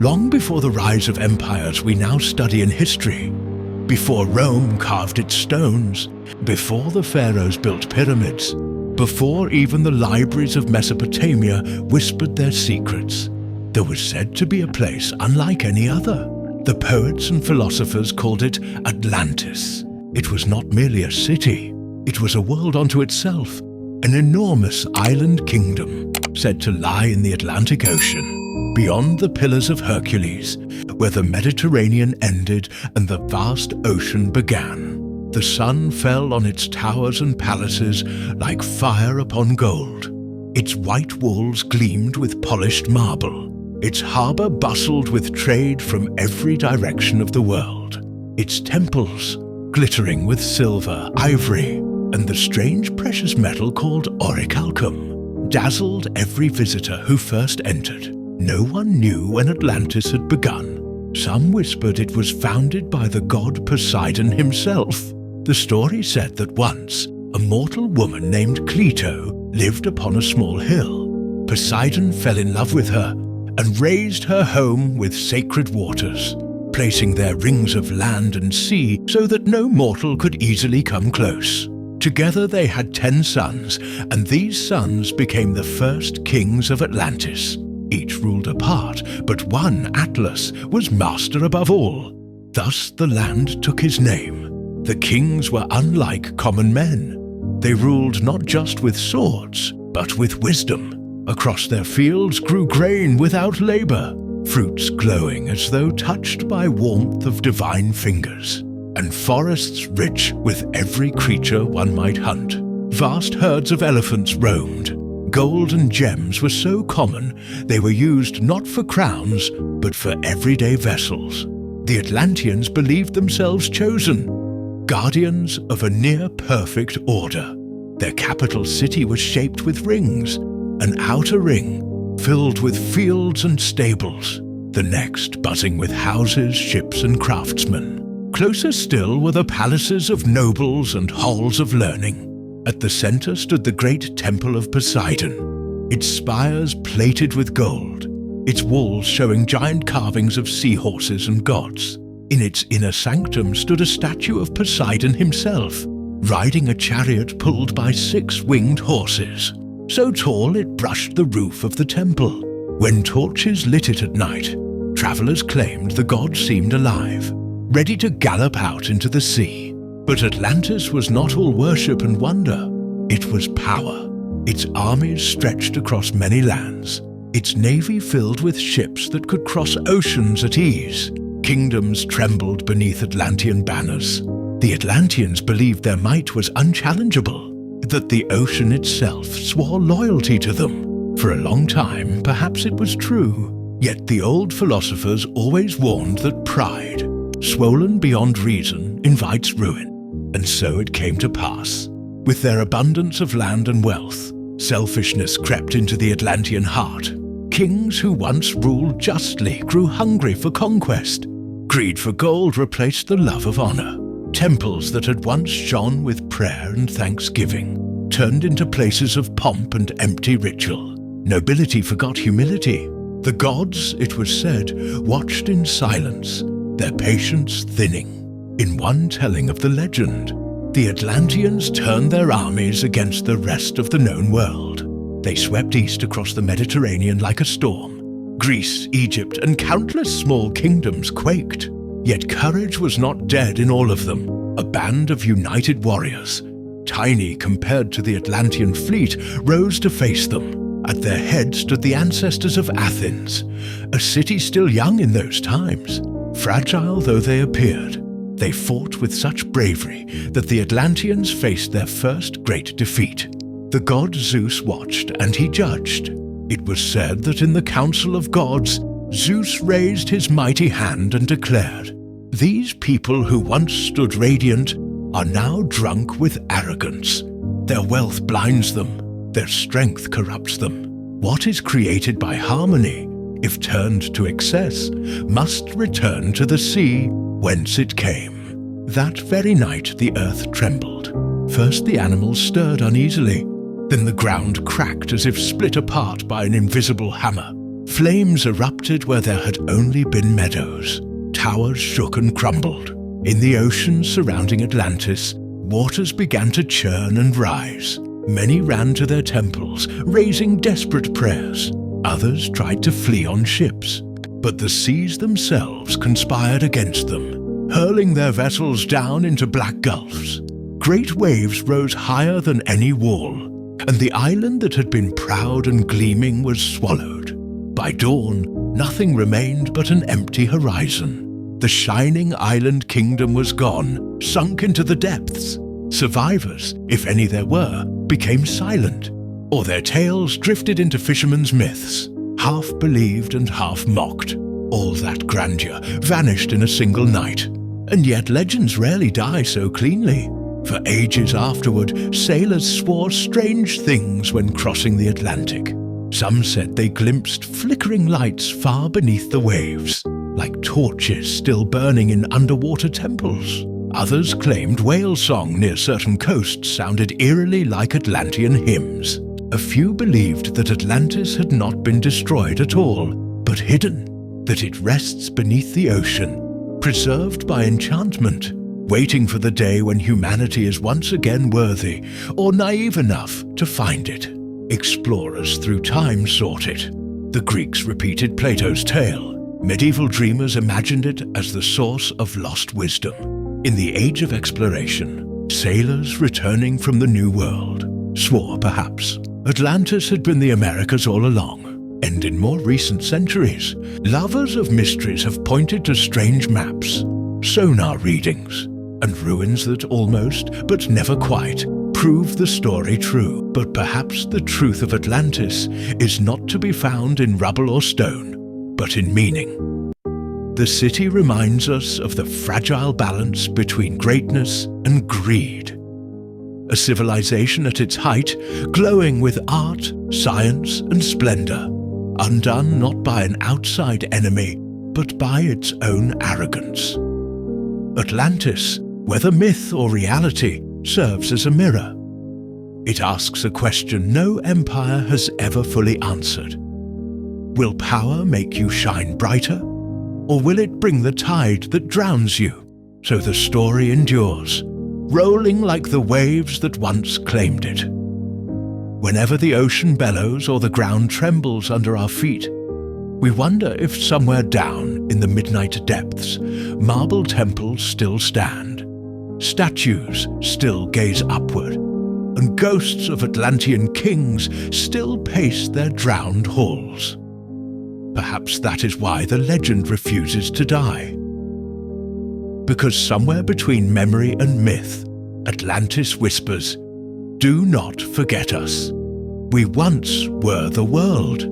Long before the rise of empires we now study in history, before Rome carved its stones, before the pharaohs built pyramids, before even the libraries of Mesopotamia whispered their secrets, there was said to be a place unlike any other. The poets and philosophers called it Atlantis. It was not merely a city, it was a world unto itself, an enormous island kingdom said to lie in the Atlantic Ocean, beyond the Pillars of Hercules, where the Mediterranean ended and the vast ocean began. The sun fell on its towers and palaces like fire upon gold. Its white walls gleamed with polished marble. Its harbor bustled with trade from every direction of the world. Its temples, glittering with silver, ivory, and the strange precious metal called orichalcum, dazzled every visitor who first entered. No one knew when Atlantis had begun. Some whispered it was founded by the god Poseidon himself. The story said that once, a mortal woman named Cleito lived upon a small hill. Poseidon fell in love with her and raised her home with sacred waters, placing there rings of land and sea so that no mortal could easily come close. Together they had 10 sons, and these sons became the first kings of Atlantis. Each ruled apart, but one, Atlas, was master above all. Thus the land took his name. The kings were unlike common men. They ruled not just with swords, but with wisdom. Across their fields grew grain without labor, fruits glowing as though touched by warmth of divine fingers, and forests rich with every creature one might hunt. Vast herds of elephants roamed. Gold and gems were so common they were used not for crowns, but for everyday vessels. The Atlanteans believed themselves chosen, guardians of a near-perfect order. Their capital city was shaped with rings, an outer ring filled with fields and stables, the next buzzing with houses, ships, and craftsmen. Closer still were the palaces of nobles and halls of learning. At the center stood the great temple of Poseidon, its spires plated with gold, its walls showing giant carvings of seahorses and gods. In its inner sanctum stood a statue of Poseidon himself, riding a chariot pulled by 6 winged horses, so tall it brushed the roof of the temple. When torches lit it at night, travelers claimed the god seemed alive, ready to gallop out into the sea. But Atlantis was not all worship and wonder. It was power. Its armies stretched across many lands, its navy filled with ships that could cross oceans at ease. Kingdoms trembled beneath Atlantean banners. The Atlanteans believed their might was unchallengeable, that the ocean itself swore loyalty to them. For a long time, perhaps it was true. Yet the old philosophers always warned that pride, swollen beyond reason, invites ruin. And so it came to pass. With their abundance of land and wealth, selfishness crept into the Atlantean heart. Kings who once ruled justly grew hungry for conquest. Greed for gold replaced the love of honor. Temples that had once shone with prayer and thanksgiving turned into places of pomp and empty ritual. Nobility forgot humility. The gods, it was said, watched in silence, their patience thinning. In one telling of the legend, the Atlanteans turned their armies against the rest of the known world. They swept east across the Mediterranean like a storm. Greece, Egypt, and countless small kingdoms quaked. Yet courage was not dead in all of them. A band of united warriors, tiny compared to the Atlantean fleet, rose to face them. At their head stood the ancestors of Athens, a city still young in those times. Fragile though they appeared, they fought with such bravery that the Atlanteans faced their first great defeat. The god Zeus watched and he judged. It was said that in the council of gods, Zeus raised his mighty hand and declared, "These people who once stood radiant are now drunk with arrogance. Their wealth blinds them, their strength corrupts them. What is created by harmony, if turned to excess, must return to the sea whence it came." That very night the earth trembled. First the animals stirred uneasily, then the ground cracked as if split apart by an invisible hammer. Flames erupted where there had only been meadows. Towers shook and crumbled. In the ocean surrounding Atlantis, waters began to churn and rise. Many ran to their temples, raising desperate prayers. Others tried to flee on ships, but the seas themselves conspired against them, hurling their vessels down into black gulfs. Great waves rose higher than any wall, and the island that had been proud and gleaming was swallowed. By dawn, nothing remained but an empty horizon. The shining island kingdom was gone, sunk into the depths. Survivors, if any there were, became silent, or their tales drifted into fishermen's myths, half believed and half mocked. All that grandeur vanished in a single night. And yet legends rarely die so cleanly. For ages afterward, sailors swore strange things when crossing the Atlantic. Some said they glimpsed flickering lights far beneath the waves, like torches still burning in underwater temples. Others claimed whale song near certain coasts sounded eerily like Atlantean hymns. A few believed that Atlantis had not been destroyed at all, but hidden, that it rests beneath the ocean, preserved by enchantment, waiting for the day when humanity is once again worthy or naive enough to find it. Explorers through time sought it. The Greeks repeated Plato's tale. Medieval dreamers imagined it as the source of lost wisdom. In the age of exploration, sailors returning from the New World swore perhaps Atlantis had been the Americas all along. And in more recent centuries, lovers of mysteries have pointed to strange maps, sonar readings, and ruins that almost, but never quite, prove the story true. But perhaps the truth of Atlantis is not to be found in rubble or stone, but in meaning. The city reminds us of the fragile balance between greatness and greed. A civilization at its height, glowing with art, science, and splendor, undone not by an outside enemy, but by its own arrogance. Atlantis, whether myth or reality, serves as a mirror. It asks a question no empire has ever fully answered. Will power make you shine brighter, or will it bring the tide that drowns you, so the story endures, rolling like the waves that once claimed it? Whenever the ocean bellows or the ground trembles under our feet, we wonder if somewhere down in the midnight depths, marble temples still stand, statues still gaze upward, and ghosts of Atlantean kings still pace their drowned halls. Perhaps that is why the legend refuses to die. Because somewhere between memory and myth, Atlantis whispers, "Do not forget us. We once were the world."